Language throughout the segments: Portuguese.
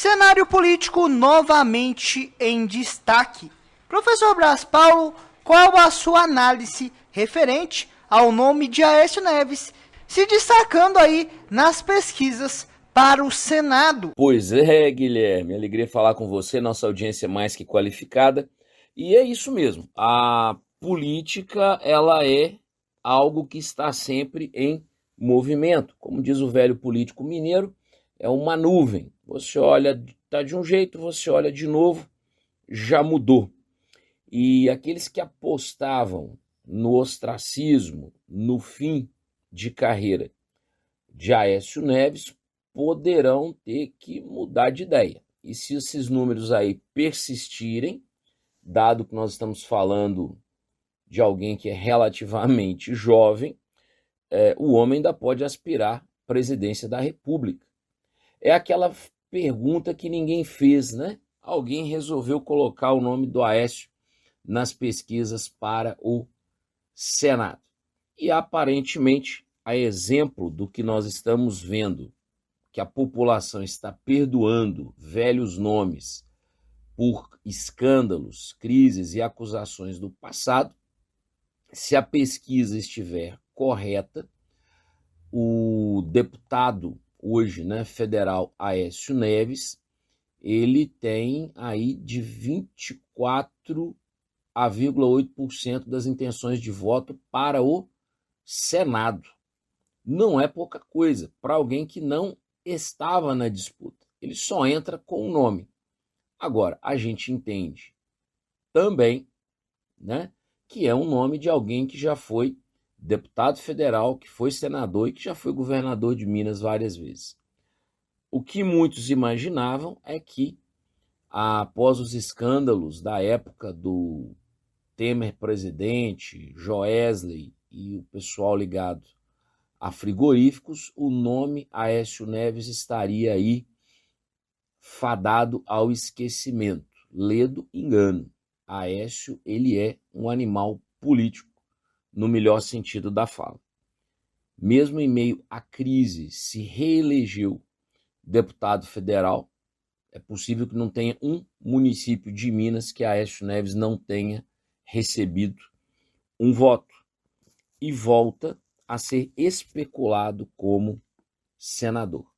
Cenário político novamente em destaque. Professor Braz Paulo, qual a sua análise referente ao nome de Aécio Neves, se destacando aí nas pesquisas para o Senado? Pois é, Guilherme, alegria falar com você, nossa audiência é mais que qualificada. E é isso mesmo, a política ela é algo que está sempre em movimento. Como diz o velho político mineiro, é uma nuvem. Você olha, está de um jeito, você olha de novo, já mudou. E aqueles que apostavam no ostracismo, no fim de carreira de Aécio Neves, poderão ter que mudar de ideia. E se esses números aí persistirem, dado que nós estamos falando de alguém que é relativamente jovem, o homem ainda pode aspirar à presidência da República. É aquela pergunta que ninguém fez, né? Alguém resolveu colocar o nome do Aécio nas pesquisas para o Senado. E aparentemente, a exemplo do que nós estamos vendo, que a população está perdoando velhos nomes por escândalos, crises e acusações do passado, se a pesquisa estiver correta, o deputado hoje, né, federal Aécio Neves, ele tem aí de 24,8% das intenções de voto para o Senado. Não é pouca coisa para alguém que não estava na disputa. Ele só entra com o nome. Agora, a gente entende também, né, que é um nome de alguém que já foi deputado federal, que foi senador e que já foi governador de Minas várias vezes. O que muitos imaginavam é que, após os escândalos da época do Temer presidente, Joesley e o pessoal ligado a frigoríficos, o nome Aécio Neves estaria aí fadado ao esquecimento. Ledo engano. Aécio, ele é um animal político, no melhor sentido da fala. Mesmo em meio à crise, se reelegeu deputado federal. É possível que não tenha um município de Minas que Aécio Neves não tenha recebido um voto. E volta a ser especulado como senador.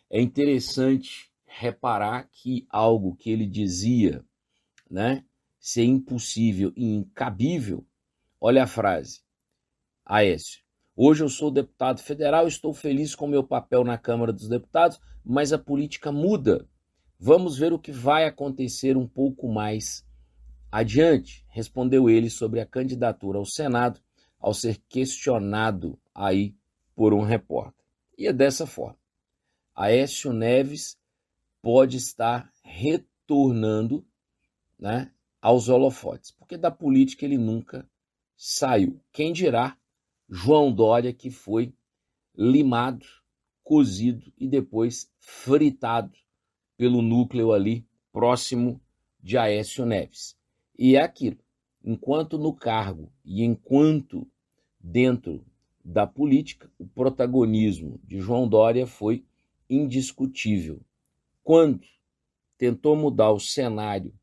É interessante reparar que algo que ele dizia, né, ser impossível e incabível, olha a frase, Aécio, hoje eu sou deputado federal, estou feliz com meu papel na Câmara dos Deputados, mas a política muda. Vamos ver o que vai acontecer um pouco mais adiante, respondeu ele sobre a candidatura ao Senado, ao ser questionado aí por um repórter. E é dessa forma. Aécio Neves pode estar retornando, né, aos holofotes, porque da política ele nunca saiu. Quem dirá João Dória, que foi limado, cozido e depois fritado pelo núcleo ali próximo de Aécio Neves. E é aquilo, enquanto no cargo e enquanto dentro da política, o protagonismo de João Dória foi indiscutível. Quando tentou mudar o cenário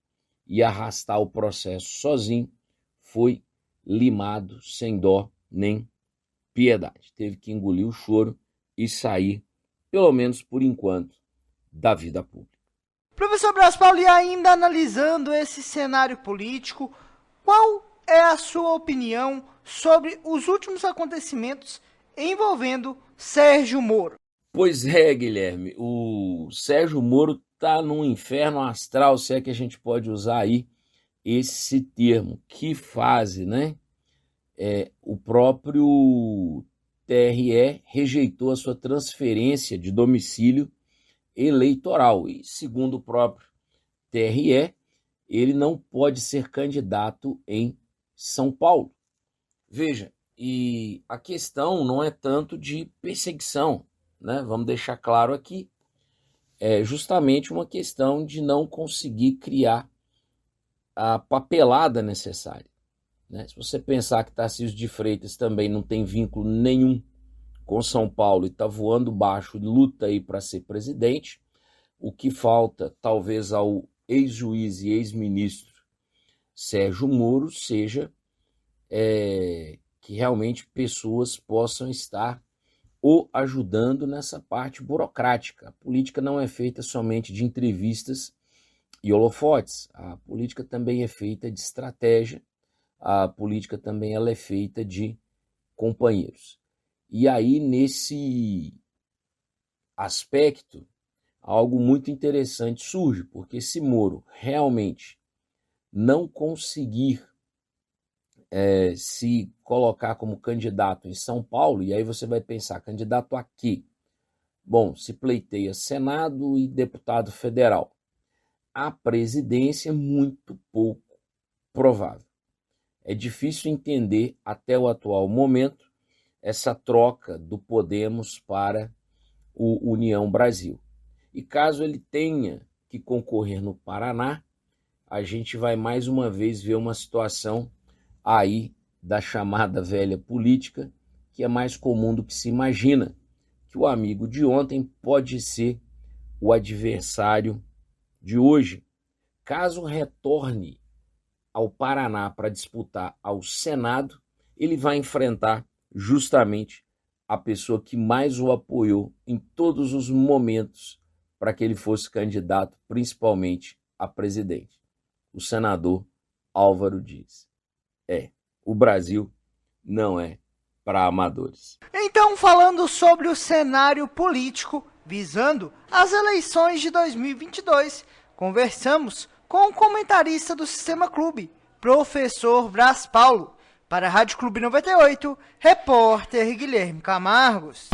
e arrastar o processo sozinho, foi limado sem dó nem piedade. Teve que engolir o choro e sair, pelo menos por enquanto, da vida pública. Professor Braz Paulo, e ainda analisando esse cenário político, qual é a sua opinião sobre os últimos acontecimentos envolvendo Sérgio Moro? Pois é, Guilherme, o Sérgio Moro está num inferno astral, se é que a gente pode usar aí esse termo. Que fase, né? O próprio TRE rejeitou a sua transferência de domicílio eleitoral e, segundo o próprio TRE, ele não pode ser candidato em São Paulo. Veja, e a questão não é tanto de perseguição, né? Vamos deixar claro aqui, é justamente uma questão de não conseguir criar a papelada necessária, né? Se você pensar que Tarcísio de Freitas também não tem vínculo nenhum com São Paulo e está voando baixo, luta aí para ser presidente, O que falta, talvez, ao ex-juiz e ex-ministro Sérgio Moro seja que realmente pessoas possam estar o ajudando nessa parte burocrática. A política não é feita somente de entrevistas e holofotes. A política também é feita de estratégia, a política também ela é feita de companheiros. E aí, nesse aspecto, algo muito interessante surge, porque se Moro realmente não conseguir se colocar como candidato em São Paulo, e aí você vai pensar, candidato a quê? Bom, se pleiteia Senado e deputado federal. A presidência é muito pouco provável. É difícil entender, até o atual momento, essa troca do Podemos para o União Brasil. E caso ele tenha que concorrer no Paraná, a gente vai mais uma vez ver uma situação aí da chamada velha política, que é mais comum do que se imagina, que o amigo de ontem pode ser o adversário de hoje. Caso retorne ao Paraná para disputar ao Senado, ele vai enfrentar justamente a pessoa que mais o apoiou em todos os momentos para que ele fosse candidato, principalmente a presidente, o senador Álvaro Dias. O Brasil não é para amadores. Então, falando sobre o cenário político visando as eleições de 2022, conversamos com o comentarista do Sistema Clube, professor Brás Paulo. Para a Rádio Clube 98, repórter Guilherme Camargos.